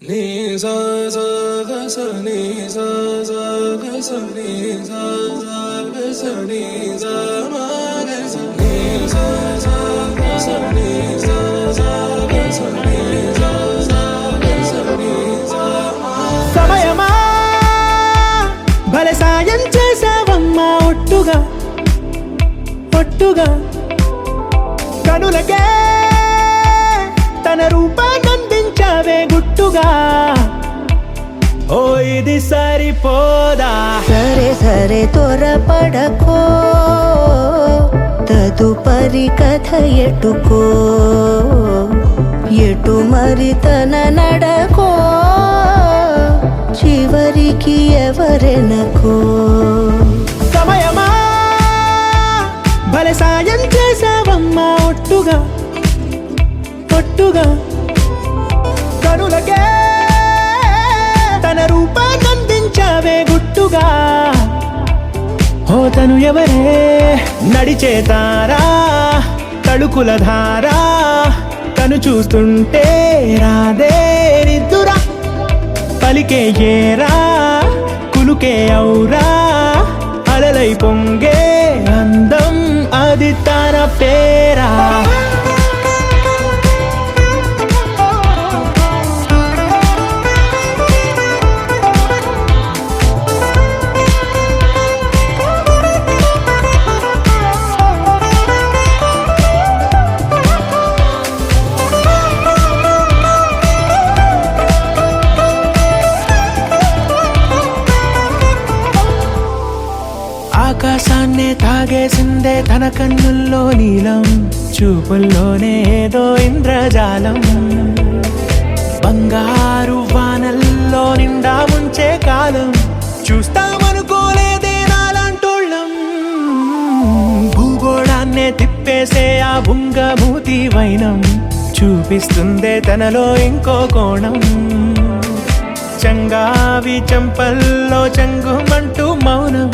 నీ సా సా గ స నీ సా సా గ స నీ సా సా గ స నీ సా మా గ స నీ సా సా గ స నీ సా సా గ స నీ సా సా గ స నీ సా మా సమయమా భలే సాయం చేసావమ్మా ఒట్టుగా ఒట్టుగా కనులకే తన రూపాన్నందించావే గుట్టుగా ఓ ఇది సరిపోదా సరే సరే త్వరపడకో తదుపరి కథ ఎటుకో ఎటు మరి తన నడకో చివరికి ఎవరెనకో సమయమా భలే సాయం చేసావమ్మా ఒట్టుగా ఒట్టుగా కనులకే తన రూపాన్నందించావే గుట్టుగా ఓ తను ఎవరే నడిచే తారా తడుకుల ధారా తను చూస్తుంటే రాదే నిద్దురా పలికే ఏరా కులుకే ఔరా అలలై పొంగే అందం అది తన పేరా ఆకాశాన్నే తాగేసిందే తన కన్నుల్లో నీలం చూపుల్లోనే ఏదో ఇంద్రజాలం బంగారు వానల్లో నిండా ముంచే కాలం చూస్తామనుకోలేదే నాలాంటోళ్ళం భూగోళాన్నే తిప్పేసే ఆ బుంగమూతి వైనం చూపిస్తుందే తనలో ఇంకో కోణం చంగావి చంపల్లో చంగుమంటూ మౌనం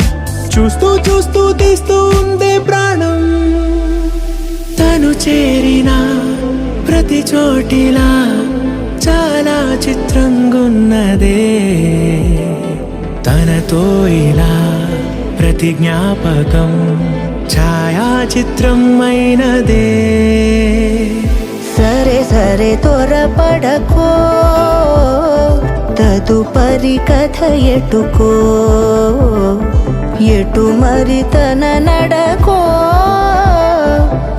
చూస్తూ చూస్తూ తీస్తూ ఉందే ప్రాణం తను చేరిన ప్రతి చోటిలా చాలా చిత్రంగున్నదే తనతో ఇలా ప్రతి జ్ఞాపకం ఛాయాచిత్రం అయినదే సరే సరే త్వరపడకో తదుపరి కథ ఎటుకో ఎటు మరి తన నడకో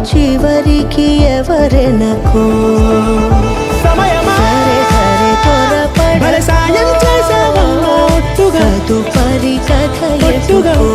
చివరికి ఎవరెనకో సమయమా సరే సరే భలే సాయం చేసావమ్మా ఒట్టుగా తదుపరి కథ ఒట్టుగా ఎటుకో